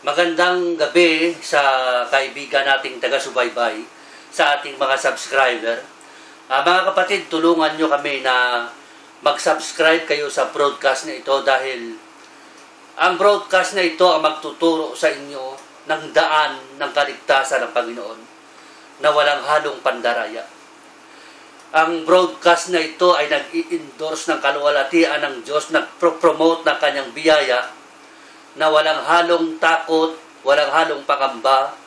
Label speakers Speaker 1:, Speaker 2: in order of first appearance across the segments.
Speaker 1: Magandang gabi sa kaibigan nating taga-subaybay, sa ating mga subscriber. Mga kapatid, tulungan nyo kami na mag-subscribe kayo sa broadcast na ito dahil ang broadcast na ito ang magtuturo sa inyo ng daan ng kaligtasan ng Panginoon na walang halong pandaraya. Ang broadcast na ito ay nag-i-endorse ng kaluwalhatian ng Diyos, nag-promote ng kanyang biyaya na walang halong takot, walang halong pangamba,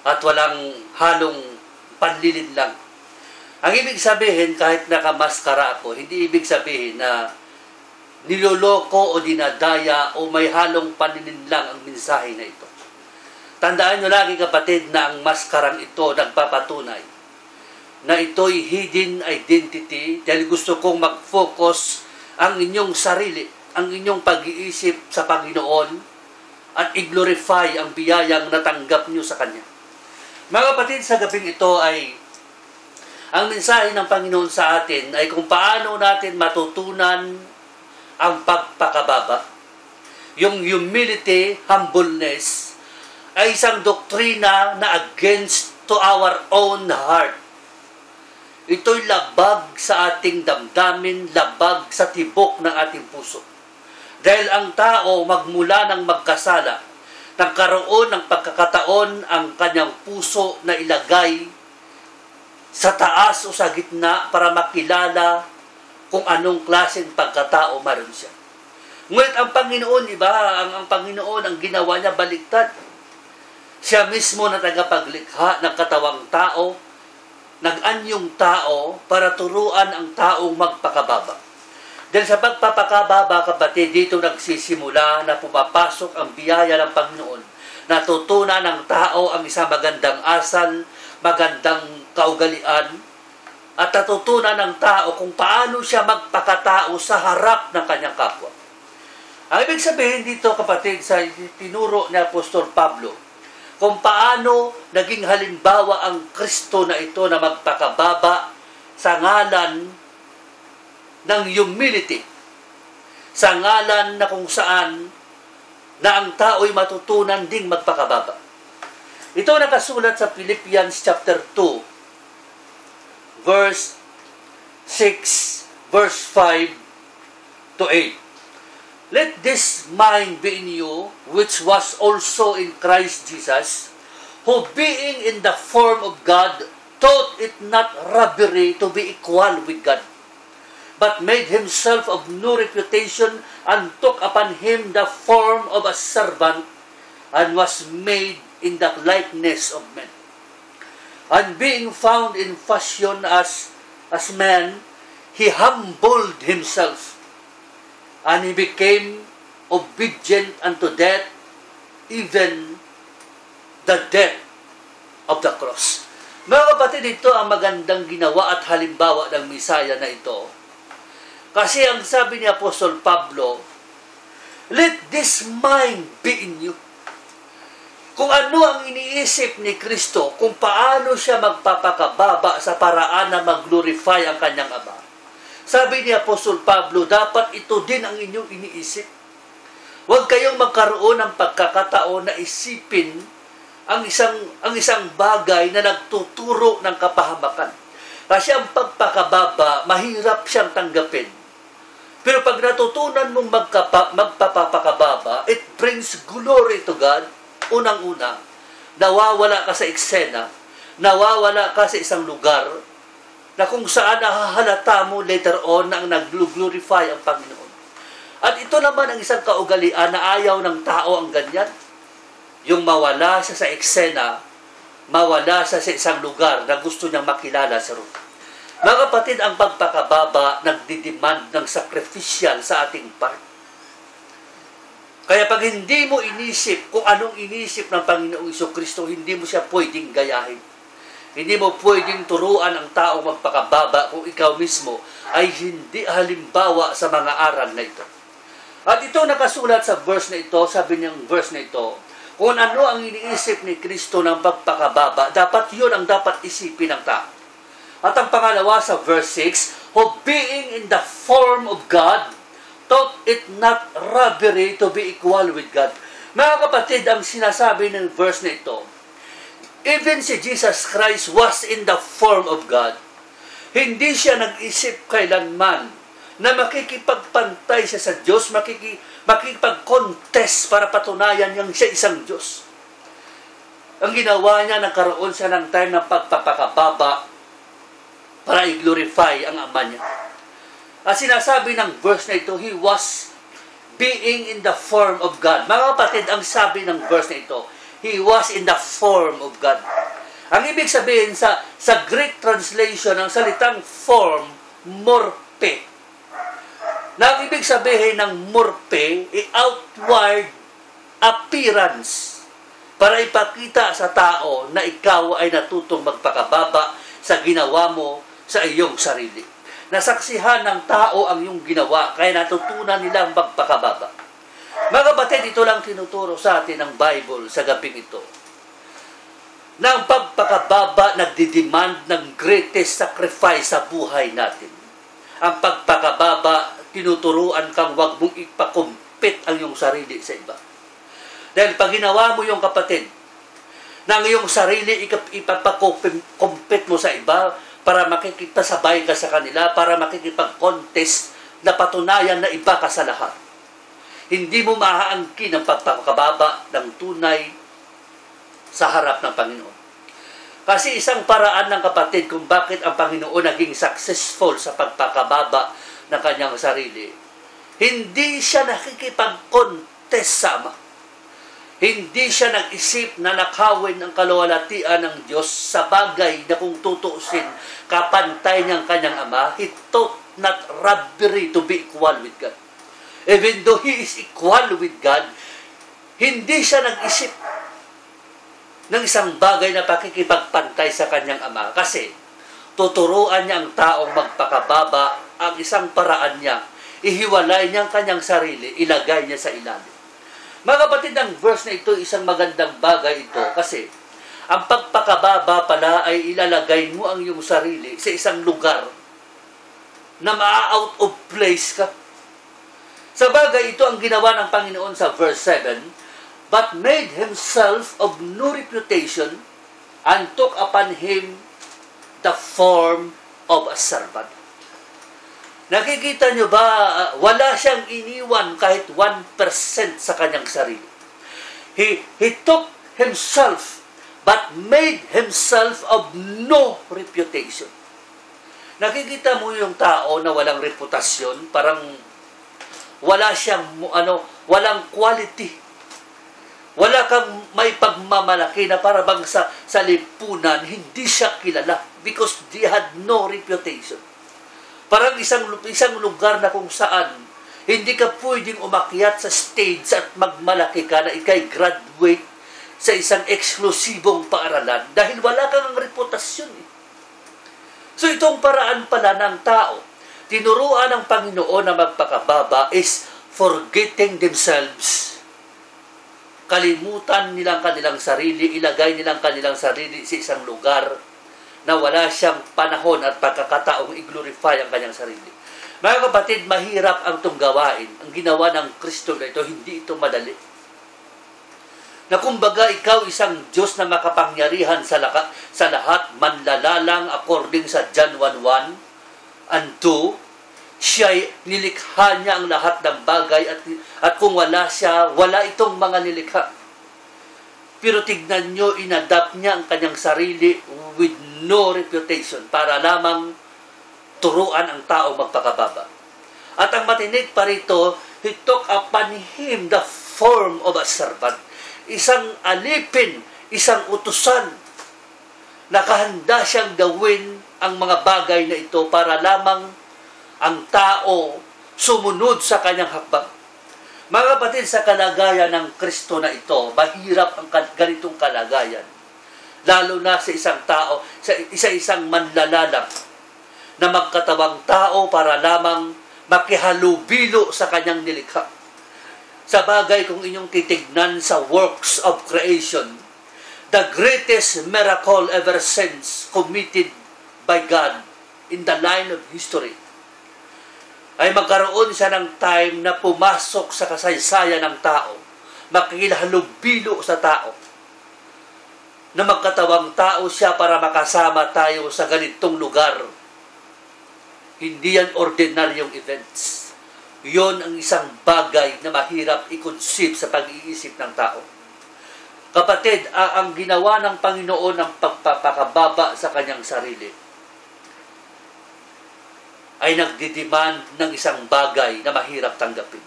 Speaker 1: at walang halong panlilinlang. Ang ibig sabihin, kahit nakamaskara ako, hindi ibig sabihin na niloloko o dinadaya o may halong panlilinlang ang mensahe na ito. Tandaan nyo lagi kapatid na ang maskarang ito nagpapatunay na ito'y hidden identity dahil gusto kong mag-focus ang inyong sarili, ang inyong pag-iisip sa Panginoon at i-glorify ang biyayang natanggap nyo sa Kanya. Mga kapatid, sa gabing ito ay ang mensahe ng Panginoon sa atin ay kung paano natin matutunan ang pagpakababa. Yung humility, humbleness, ay isang doktrina na against to our own heart. Ito'y labag sa ating damdamin, labag sa tibok ng ating puso. Dahil ang tao magmula ng magkasala, nagkaroon ng pagkakataon ang kanyang puso na ilagay sa taas o sa gitna para makilala kung anong klaseng pagkatao maroon siya. Ngunit ang Panginoon, iba, ang Panginoon, ang ginawa niya baliktad. Siya mismo na tagapaglikha ng katawang tao, nag-anyong tao para turuan ang taong magpakababa. Dahil sa pagpapakababa, kapatid, dito nagsisimula na pumapasok ang biyaya ng Panginoon. Natutunan ng tao ang isang magandang asal, magandang kaugalian, at natutunan ng tao kung paano siya magpakatao sa harap ng kanyang kapwa. Ang ibig sabihin dito, kapatid, sa tinuro ni Apostol Pablo, kung paano naging halimbawa ang Kristo na ito na magpakababa sa ngalan ng humility, sa ngalan na kung saan na ang tao'y matutunan ding magpakababa. Ito nakasulat sa Philippians chapter 2, verse 6, verse 5 to 8. Let this mind be in you, which was also in Christ Jesus, who being in the form of God, thought it not robbery to be equal with God, but made himself of no reputation, and took upon him the form of a servant, and was made in the likeness of men. And being found in fashion as man, he humbled himself, and he became obedient unto death, even the death of the cross. Mga kapatid, ito ang magandang ginawa at halimbawa ng Misaya na ito. Kasi ang sabi ni Apostol Pablo, let this mind be in you. Kung ano ang iniisip ni Kristo, kung paano siya magpapakababa sa paraan na mag-glorify ang kanyang Ama. Sabi ni Apostol Pablo, dapat ito din ang inyong iniisip. Huwag kayong magkaroon ng pagkakataon na isipin ang isang bagay na nagtuturo ng kapahamakan. Kasi ang pagpakababa, mahirap siyang tanggapin. Pero pag natutunan mong magpapakababa, it brings glory to God. Unang-una, nawawala ka sa eksena, nawawala ka sa isang lugar na kung saan nahahalata mo later on na ang nag-glorify ang Panginoon. At ito naman ang isang kaugalian na ayaw ng tao ang ganyan. Yung mawala siya sa eksena, mawala siya sa isang lugar na gusto niyang makilala sa roon. Mga kapatid, ang pagpakababa nagdidemand ng sacrificial sa ating part. Kaya pag hindi mo inisip kung anong inisip ng Panginoong Jesucristo, hindi mo siya pwedeng gayahin. Hindi mo pwedeng turuan ang tao magpakababa kung ikaw mismo ay hindi halimbawa sa mga aral na ito. At ito nakasulat sa verse na ito, sabi niyang verse na ito, kung ano ang iniisip ni Kristo ng pagpakababa, dapat yun ang dapat isipin ng tao. At ang pangalawa sa verse 6, who being in the form of God, thought it not robbery to be equal with God. Mga kapatid, ang sinasabi ng verse na ito, even si Jesus Christ was in the form of God. Hindi siya nag-isip kailanman na makikipagpantay siya sa Diyos, makikipag-contest para patunayan niyang siya isang Diyos. Ang ginawa niya, nagkaroon siya ng time ng pagpapakababa para i-glorify ang Ama niya. At sinasabi ng verse na ito, He was being in the form of God. Mga kapatid, ang sabi ng verse na ito, He was in the form of God. Ang ibig sabihin sa Greek translation, ang salitang form, morphe. Na ang ibig sabihin ng morphe, outward appearance, para ipakita sa tao na ikaw ay natutong magpakababa sa ginawa mo sa iyong sarili. Nasaksihan ng tao ang iyong ginawa, kaya natutunan nilang magpakababa. Mga kapatid, ito lang tinuturo sa atin ng Bible sa gabing ito. Na ang pagpakababa nagdidemand ng greatest sacrifice sa buhay natin. Ang pagpakababa, tinuturuan kang wag mong ipakumpit ang iyong sarili sa iba. Dahil pag ginawa mo yung kapatid, ng iyong sarili ipapakumpit mo sa iba para makikipasabay ka sa kanila, para makikipag-contest na patunayan na iba ka sa lahat. Hindi mo maaangkin ang pagpapakababa ng tunay sa harap ng Panginoon. Kasi isang paraan ng kapatid kung bakit ang Panginoon naging successful sa pagpakababa ng kanyang sarili, hindi siya nakikipag-contest sa Ama. Hindi siya nag-isip na nakawin ang kaluwalhatian ng Diyos sa bagay na kung tutuusin, kapantay niyang kanyang Ama. He thought not robbery to be equal with God. Even though He is equal with God, hindi siya nag-isip ng isang bagay na pakikipagpantay sa kanyang Ama. Kasi tuturuan niya ang taong magpakababa. Ang isang paraan niya, ihiwalay niya ang kanyang sarili, ilagay niya sa ilalim. Mga kapatid, ang verse na ito, isang magandang bagay ito kasi ang pagpakababa pala ay ilalagay mo ang iyong sarili sa isang lugar na ma-out of place ka. Sa bagay, ito ang ginawa ng Panginoon sa verse 7, but made Himself of no reputation and took upon Him the form of a servant. Nakikita nyo ba, wala siyang iniwan kahit 1% sa kanyang sarili. He took Himself, but made Himself of no reputation. Nakikita mo yung tao na walang reputasyon, parang wala siyang, walang quality. Wala kang may pagmamalaki na para bang sa lipunan, hindi siya kilala because they had no reputation. Parang isang lugar na kung saan hindi ka pwedeng umakyat sa stage at magmalaki ka na ikay graduate sa isang eksklusibong paaralan dahil wala kang reputasyon. So itong paraan pala ng tao, tinuruan ng Panginoon na magpakababa is forgetting themselves. Kalimutan nilang kanilang sarili, ilagay nilang kanilang sarili sa isang lugar na wala siyang panahon at pagkakataong i-glorify ang kanyang sarili. Mga kapatid, mahirap ang itong gawain. Ang ginawa ng Kristo na ito, hindi ito madali. Na kumbaga, ikaw isang Diyos na makapangyarihan sa lahat, manlalalang according sa John 1:1 and 2, siya nilikha niya ang lahat ng bagay at kung wala siya, wala itong mga nilikha. Pero tignan nyo, inadapt niya ang kanyang sarili with no reputation para lamang turuan ang tao magpakababa. At ang matinig pa rito, He took upon Him the form of a servant. Isang alipin, isang utusan. Nakahanda siyang gawin ang mga bagay na ito para lamang ang tao sumunod sa kanyang hakbang. Mga kapatid, sa kalagayan ng Kristo na ito, mahirap ang ganitong kalagayan. Lalo na sa isang tao, sa isang manlalalang na magkatawang tao para lamang makihalubilo sa kanyang nilikha. Sa bagay kung inyong titignan sa works of creation, the greatest miracle ever since committed by God in the line of history, ay magkaroon siya ng time na pumasok sa kasaysayan ng tao, makihalubilo sa tao, na magkatawang tao siya para makasama tayo sa ganitong lugar. Hindi yan ordinaryong events. Yon ang isang bagay na mahirap i-conceive sa pag-iisip ng tao. Kapatid, ang ginawa ng Panginoon ng pagpapakababa sa kanyang sarili ay nagdidemand ng isang bagay na mahirap tanggapin.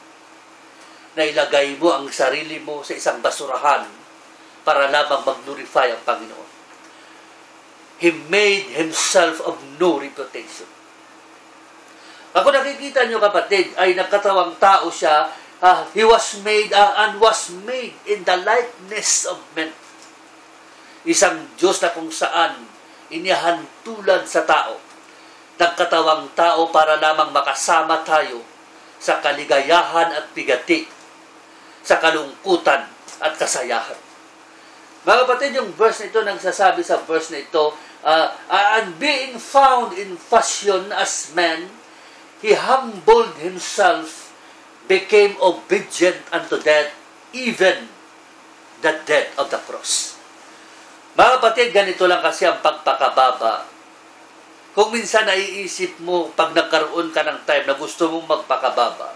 Speaker 1: Na ilagay mo ang sarili mo sa isang basurahan para lamang mag-glorify ang Panginoon. He made himself of no reputation. Ako nakikita nyo kapatid, ay nagkatawang tao siya. He was made and was made in the likeness of men. Isang Diyos na kung saan inihantulan sa tao. Nagkatawang tao para lamang makasama tayo sa kaligayahan at bigati, sa kalungkutan at kasayahan. Mga kapatid, yung verse na ito, nagsasabi sa verse na ito, and being found in fashion as man, he humbled himself, became obedient unto death, even the death of the cross. Mga kapatid, ganito lang kasi ang pagpakababa. Kung minsan naiisip mo, pag nagkaroon ka ng time na gusto mong magpakababa,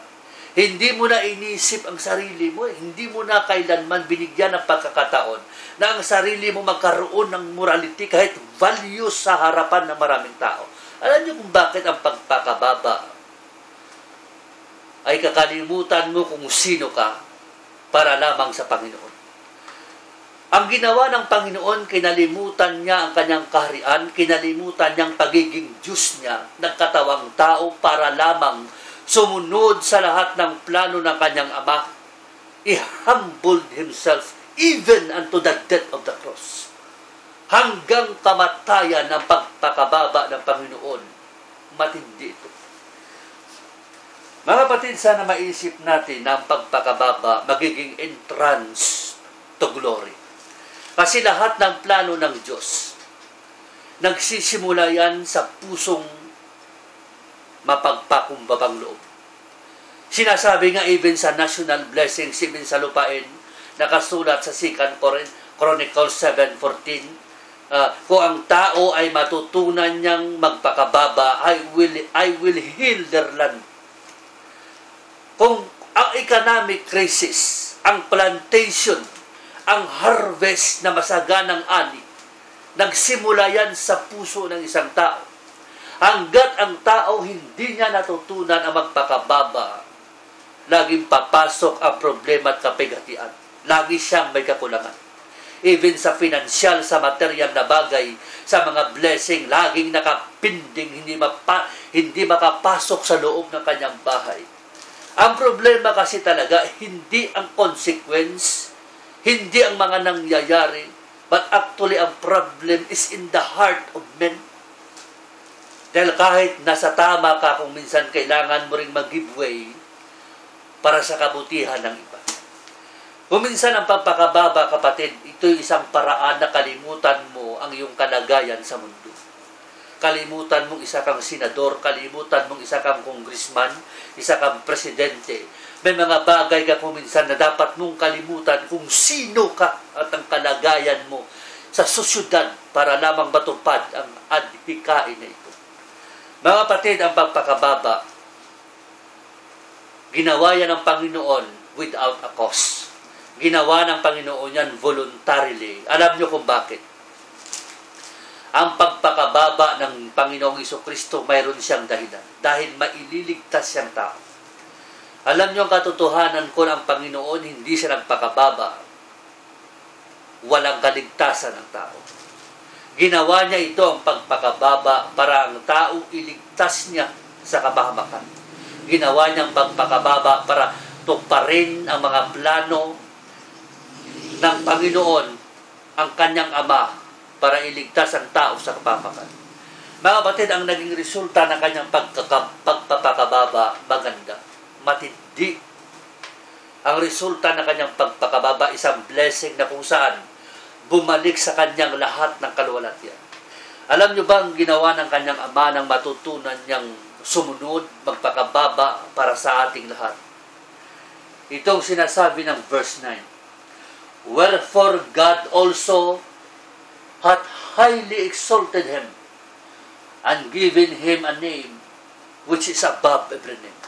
Speaker 1: hindi mo na inisip ang sarili mo. Hindi mo na kailanman binigyan ng pagkakataon na ang sarili mo magkaroon ng morality kahit values sa harapan ng maraming tao. Alam niyo kung bakit ang pagpakababa ay kakalimutan mo kung sino ka para lamang sa Panginoon. Ang ginawa ng Panginoon, kinalimutan niya ang kanyang kaharian, kinalimutan niyang pagiging Diyos niya, nagkatawang tao para lamang sumunod sa lahat ng plano ng kanyang Ama. He humbled himself even unto the death of the cross. Hanggang kamatayan ng pagpakababa ng Panginoon. Matindi ito. Mga kapatid, sana maisip natin na ang pagpakababa magiging entrance to glory. Kasi lahat ng plano ng Diyos, nagsisimula yan sa pusong mapagpakumbabang loob. Sinasabi nga even sa national blessings, even sa lupain, nakasulat sa 2 Chronicles 7:14, kung ang tao ay matutunan niyang magpakababa, I will heal their land. Kung ang economic crisis, ang plantation, ang harvest na masaganang ani, nagsimula yan sa puso ng isang tao. Hanggat ang tao hindi niya natutunan ang magpakababa, laging papasok ang problema at kapigatian. Lagi siyang may kakulangan. Even sa financial, sa material na bagay, sa mga blessing, laging nakapinding, hindi makapasok sa loob ng kanyang bahay. Ang problema kasi talaga, hindi ang consequence, hindi ang mga nangyayari, but actually ang problem is in the heart of men. Dahil kahit nasa tama ka, kung minsan kailangan mo ring mag-give way para sa kabutihan ng iba. Kung minsan ang pagpakababa, kapatid, ito isang paraan na kalimutan mo ang iyong kalagayan sa mundo. Kalimutan mong isa kang senador, kalimutan mong isa kang congressman, isa kang presidente. May mga bagay ka kung minsan na dapat mong kalimutan kung sino ka at ang kalagayan mo sa sosyudad para lamang matupad ang adhikain na ito. Mga kapatid, ang pagpakababa, ginawa yan ng Panginoon without a cause. Ginawa ng Panginoon yan voluntarily. Alam niyo kung bakit? Ang pagpakababa ng Panginoong Jesucristo, mayroon siyang dahilan. Dahil maililigtas siyang tao. Alam niyo ang katotohanan kung ang Panginoon hindi siya nagpakababa, walang kaligtasan ng tao. Ginawa niya ito ang pagpakababa para ang tao iligtas niya sa kapahamakan. Ginawa niya ang pagpakababa para tuparin ang mga plano ng Panginoon, ang kanyang Ama, para iligtas ang tao sa kapahamakan. Mga kapatid, ang naging resulta ng kanyang pagpapakababa, maganda, matindi. Ang resulta ng kanyang pagpakababa, isang blessing na kung saan bumalik sa kanyang lahat ng kaluwalhatian. Alam niyo ba ang ginawa ng kanyang Ama nang matutunan niyang sumunod, magpakababa para sa ating lahat? Itong sinasabi ng verse 9. Wherefore God also hath highly exalted him, and given him a name which is above every name.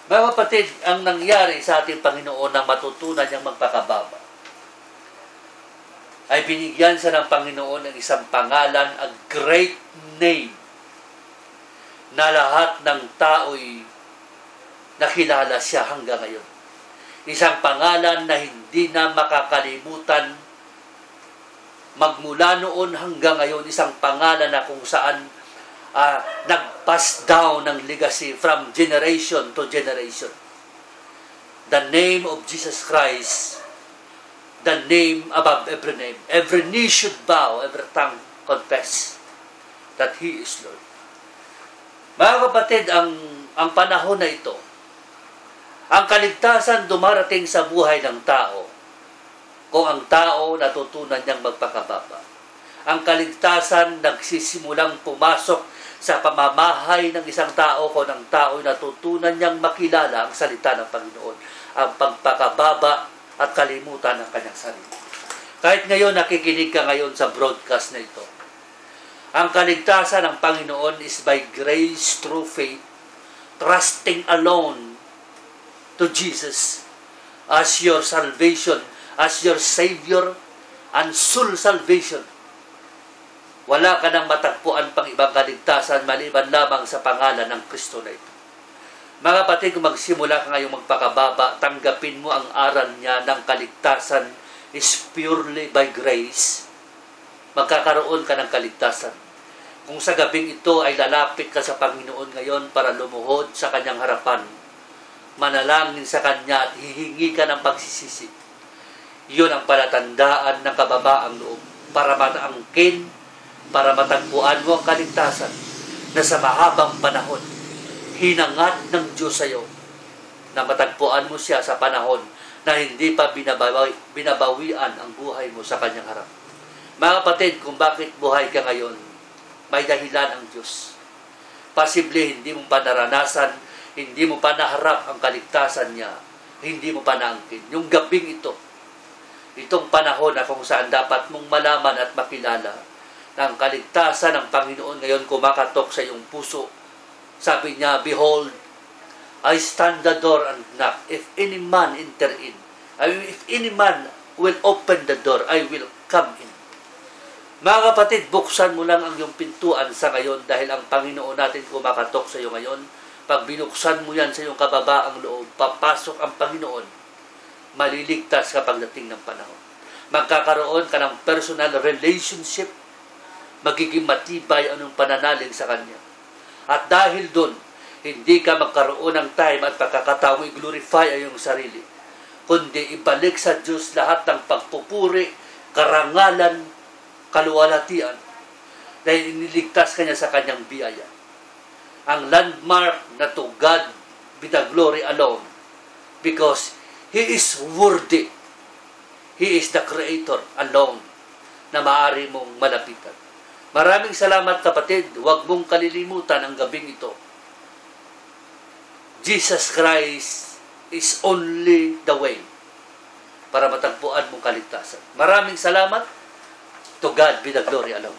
Speaker 1: Mga kapatid, ang nangyari sa ating Panginoon nang matutunan niyang magpakababa, ay binigyan siya ng Panginoon ng isang pangalan, a great name, na lahat ng tao'y nakilala siya hanggang ngayon. Isang pangalan na hindi na makakalimutan magmula noon hanggang ngayon, isang pangalan na kung saan nag-pass down ng legacy from generation to generation. The name of Jesus Christ, the name above every name. Every knee should bow, every tongue confess that He is Lord. Mga kapatid, ang panahon na ito, ang kaligtasan dumarating sa buhay ng tao kung ang tao natutunan niyang magpakababa. Ang kaligtasan nagsisimulang pumasok sa pamamahay ng isang tao kung ang tao natutunan niyang makilala ang salita ng Panginoon, ang pagpakababa at kalimutan ng kanyang sarili. Kahit ngayon nakikinig ka ngayon sa broadcast na ito, ang kaligtasan ng Panginoon is by grace through faith, trusting alone to Jesus as your salvation, as your Savior and soul salvation. Wala ka nang matagpuan pang ibang kaligtasan maliban lamang sa pangalan ng Kristo na ito. Mga kapatid, kung magsimula ka ngayong magpakababa, tanggapin mo ang aral niya ng kaligtasan is purely by grace. Magkakaroon ka ng kaligtasan. Kung sa gabing ito ay lalapit ka sa Panginoon ngayon para lumuhod sa kanyang harapan, manalangin sa kanya at hihingi ka ng pagsisisi, iyon ang palatandaan ng kababaang loob para mataangkin, para matagpuan mo ang kaligtasan na sa mahabang panahon hinangat ng Diyos sa iyo, na matagpuan mo siya sa panahon na hindi pa binabawian ang buhay mo sa kanyang harap. Mga kapatid, kung bakit buhay ka ngayon, may dahilan ang Diyos. Posible hindi mo pa naranasan, hindi mo pa naharap ang kaligtasan niya, hindi mo pa naangkin. Yung gabing ito, itong panahon na kung saan dapat mong malaman at makilala na ang kaligtasan ng Panginoon ngayon kumakatok sa iyong puso. Sabi niya, behold, I stand the door and knock. If any man enter in, if any man will open the door, I will come in. Mga kapatid, buksan mo lang ang iyong pintuan sa ngayon dahil ang Panginoon natin kumakatok sa iyo ngayon. Pag binuksan mo yan sa iyong kababaang loob, papasok ang Panginoon, maliligtas ka pagdating ng panahon. Magkakaroon ka ng personal relationship, magiging matibay anong pananalig sa Kanya. At dahil doon, hindi ka magkaroon ng time at pagkakataong i-glorify ang iyong sarili, kundi ibalik sa Diyos lahat ng pagpupuri, karangalan, kaluwalhatian, dahil iniligtas ka niya sa Kanyang biyaya. Ang landmark na to God be the glory alone, because He is worthy. He is the Creator alone na maaari mong malapitan. Maraming salamat kapatid. Huwag mong kalilimutan ang gabing ito. Jesus Christ is only the way para matagpuan mong kaligtasan. Maraming salamat. To God be the glory alone.